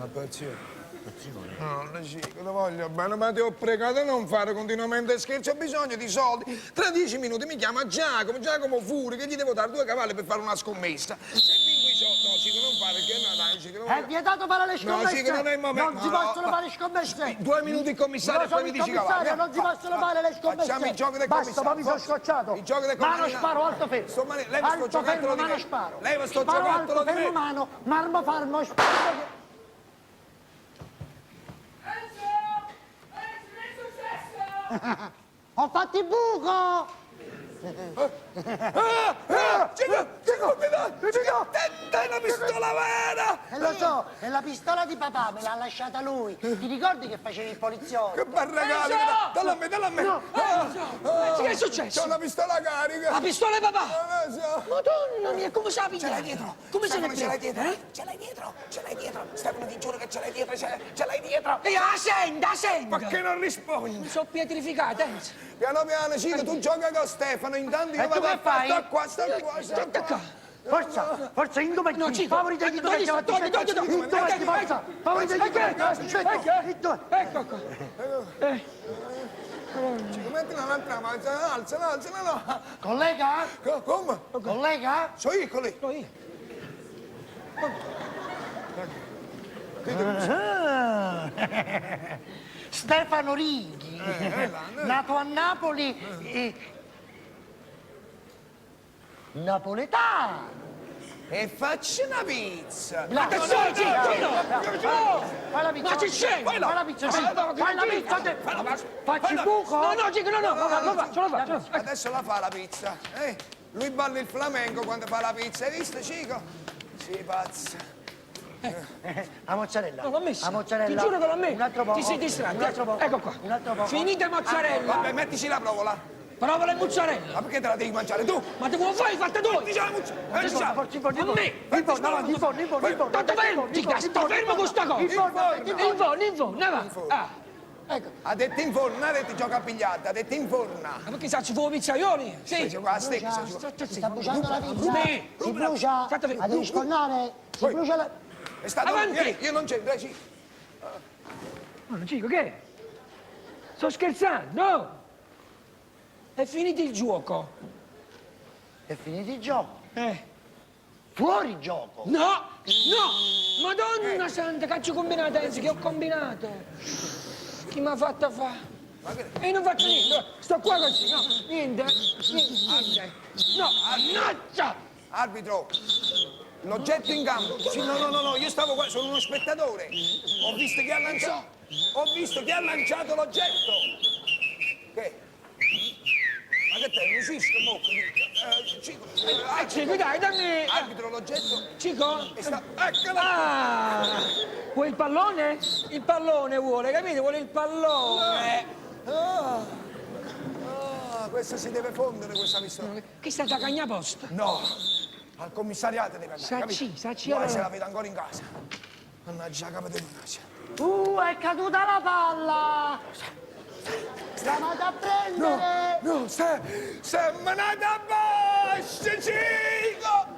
Pazzio. No, Cico, lo voglio bene, ma ti ho pregato di non fare continuamente scherzi, ho bisogno di soldi. Tra 10 minuti mi chiama Giacomo Furi, che gli devo dare 2 cavalli per fare una scommessa. Se vinco i soldi, no, Cico, non fare, che no, dai, Cico, non... È vietato fare le scommesse! No, Cico, non è il momento. Non si possono fare scommesse! 2 minuti il commissario e poi mi dici cavalli. Non si possono fare le scommesse! Facciamo i giochi del basta, commissario. ma mi sono scocciato! I giochi del Mano commissario. sparo, alto fermo! Leva sto giocattolo di me. Sparo! Leva sto Sparo, giocattolo alto di me. fermo, mano! Marmo, farmo, sparo! Ho fatto il buco! Cico, dai la pistola vera! Lo so, è la pistola di papà, me l'ha lasciata lui. Ti ricordi che facevi il poliziotto? Che bel regalo! Dalla a me! No! Che è successo? C'ho una pistola carica! La pistola di papà! Non lo so! Madonna mia, come sa Ce l'hai dietro! Come se ne Ce l'hai dietro! Ce l'hai dietro! Ce l'hai dietro! Stefano, ti giuro che ce l'hai dietro! Ce l'hai dietro! E senta! Perché non rispondi? Mi sono pietrificata, Enzo. Piano piano, Cico, tu gioca con Stefano, intanto io E tu vado che a fare... fai? Sta qua! Forza, indumenti! No, Cico! Favorite gli indumenti! Togli! Indumenti, forza! Favorite gli indumenti! Ecco qua. Cico, metti un'altra mano, alzala, no! Collega? Come? Collega? So io con lei! Io. Stefano Righi, nato a Napoli, napoletano. E faccio una pizza! Attenzione, Gino! Fai la pizza! Ma ci scende! Fai la pizza! Fai la pizza! Facci il buco! No, Gino, no! Ce la fa! Adesso la fa la pizza, Lui balla il flamenco quando fa la pizza, hai visto, Cico? Sì, pazzo. La mozzarella. Non l'ho messa. La mozzarella. Ti giuro che l'ho messa. Un altro poco. Ti sei distratto. Un altro poco. Ecco qua. Un altro poco. Finite mozzarella. Vabbè, mettici la provola. Provola e mozzarella. Ma perché te la devi mangiare tu? Ma te vuoi fare? Fatta tu. Mettici la mozzarella. Forza, A me. in forno. Tanto fermo. Sto fermo con sta cosa. In forno. Ne va. Ecco. Ha detto in forno, non ha detto gioca a biliardo, ha detto in forno. Ma perché sa ci fu pizzaioli? Si Sì. gioca a stecca, Si sta bruciando la pizza. Sì. Si brucia. State fermo. La devi scornare. Si brucia la... È stato Avanti. Vieni, io non c'entro, sì. Ma Cico, che? Sto scherzando. È finito il gioco. È finito il gioco. Eh. Fuori gioco. No! Madonna santa, che ci combinato, Enzo, che ho combinato? Chi mi ha fatto fare? E non faccio niente, sto qua così, no, niente. No, mannaggia! Arbitro, l'oggetto in campo. Sì, no, io stavo qua, sono uno spettatore. Ho visto chi ha lanciato l'oggetto. Che? Ma che te, un cisco, mo? Cico. Cico, dai, dammi... Arbitro, l'oggetto... Cico? Eccola! Ah! Vuoi il pallone? Il pallone vuole, capite? Vuole il pallone. Questa si deve fondere, questa pistola. Che sta da cagna posta? No, al commissariato deve andare, capito? Sacci, Guarda allora. se la vedo ancora in casa. Mannaggia, capo di minaccia. È caduta la palla! Chiamate a prendere! No, sei manata a bascia, Cico!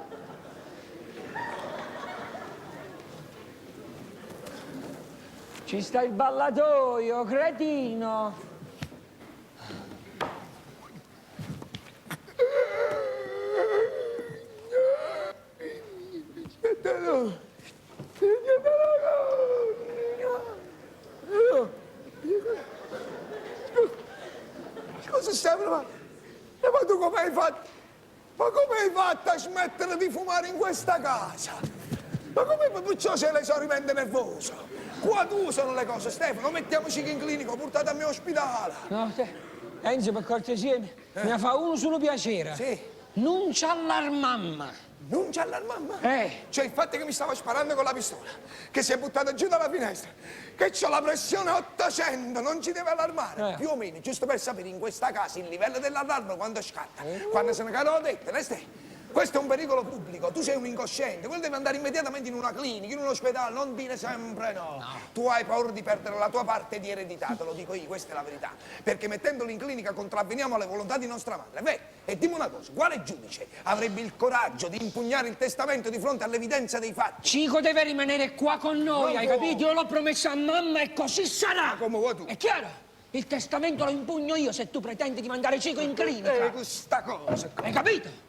Ci sta il ballatoio, cretino. Scusa Stefano, ma tu come hai fatto? Ma come hai fatto a smettere di fumare in questa casa? Ma come Puccio se le sono rimende nervoso? Qua tu sono le cose, Stefano, mettiamoci in clinico, portatemi all'ospedale. No, Enzo, per cortesia, mi fa uno solo piacere. Sì. Non ci allarmamma. Non c'è mamma? Cioè il fatto che mi stava sparando con la pistola, che si è buttato giù dalla finestra, che c'ho la pressione 800, non ci deve allarmare. Più o meno, giusto per sapere in questa casa il livello dell'allarme quando scatta. Quando se ne cade la testa, Questo è un pericolo pubblico, tu sei un incosciente, quello deve andare immediatamente in una clinica, in un ospedale, non dire sempre no. Tu hai paura di perdere la tua parte di eredità, te lo dico io, questa è la verità. Perché mettendolo in clinica contravveniamo alle volontà di nostra madre. Beh, e dimmi una cosa, quale giudice avrebbe il coraggio di impugnare il testamento di fronte all'evidenza dei fatti? Cico deve rimanere qua con noi, Non hai può. capito? Io l'ho promesso a mamma e così sarà. Come vuoi tu? È chiaro? Il testamento lo impugno io se tu pretendi di mandare Cico in clinica. Questa cosa. Hai capito?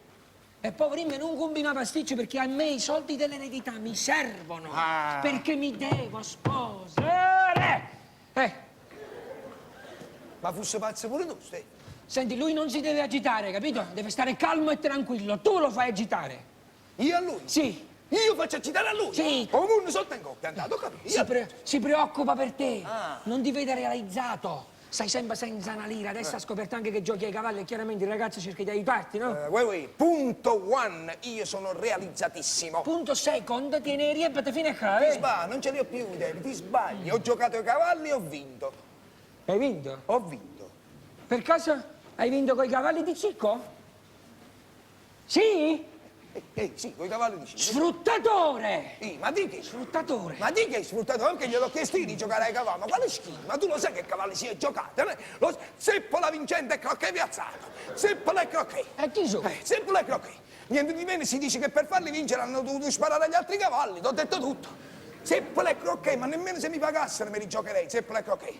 E poverino non combina pasticci perché a me i soldi dell'eredità mi servono. Ah. Perché mi devo sposare. Ma fosse pazzo pure tu, stai? Senti, lui non si deve agitare, capito? Deve stare calmo e tranquillo. Tu lo fai agitare. Io a lui? Sì. Io faccio accitare a lui? Sì. Come un sotto in coppia, è andato, ho capito? Si preoccupa per te. Ah. Non ti vede realizzato. Stai sempre senza una lira. Adesso ha scoperto anche che giochi ai cavalli e chiaramente il ragazzo cerca di aiutarti, no? Punto one, io sono realizzatissimo. Punto second, tieni riempite fino a Ti qua, sbagli, non ce li ho più i tempi, ti sbagli. Ho giocato ai cavalli e ho vinto. Hai vinto? Ho vinto. Per caso hai vinto coi cavalli di Cicco? Sì? Sì, con i cavalli di Cicco. Sfruttatore! Ma di che? Sfruttatore! Ma di che sfruttatore? Anche gliel'ho chiesto io di giocare ai cavalli. Ma quale schifo? Ma tu lo sai che cavalli si è giocato, no? Seppola vincente e crocchè piazzato. Seppola e crocchè. E chi sono? Seppola e crocchè. Niente di meno, si dice che per farli vincere hanno dovuto sparare agli altri cavalli. T'ho detto tutto. Seppola e crocchè, ma nemmeno se mi pagassero me li giocherei. Seppola e crocchè.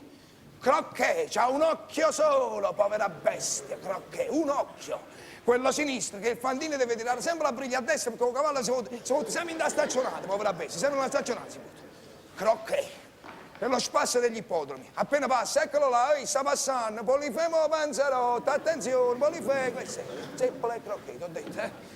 Crocchè, c'ha un occhio solo, povera bestia. Crocchè, un occhio. Quello sinistro, che il fantino deve tirare sempre la briglia a destra perché il cavallo si vuole sempre in da staccionato, povera bestia, sempre una staccionata si butta. Crocchè, è lo spasso degli ippodromi. Appena passa, eccolo là, sta passando, Polifemo Panzerotto, attenzione, Polifemo, questo è Zeppola e Crocchè, t'ho detto,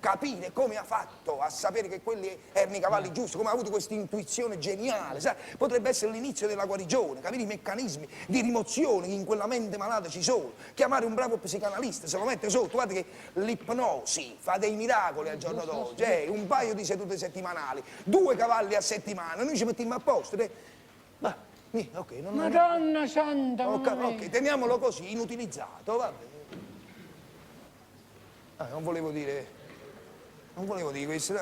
capire come ha fatto a sapere che quelli erano i cavalli giusti, come ha avuto questa intuizione geniale, sai? Potrebbe essere l'inizio della guarigione, capire i meccanismi di rimozione che in quella mente malata ci sono. Chiamare un bravo psicanalista, se lo mette sotto, guarda che l'ipnosi fa dei miracoli al giorno d'oggi, un paio di sedute settimanali, 2 cavalli a settimana, noi ci mettiamo a posto. Ma, ok, Madonna santa! ok, teniamolo così, inutilizzato, va bene. Non volevo dire questo,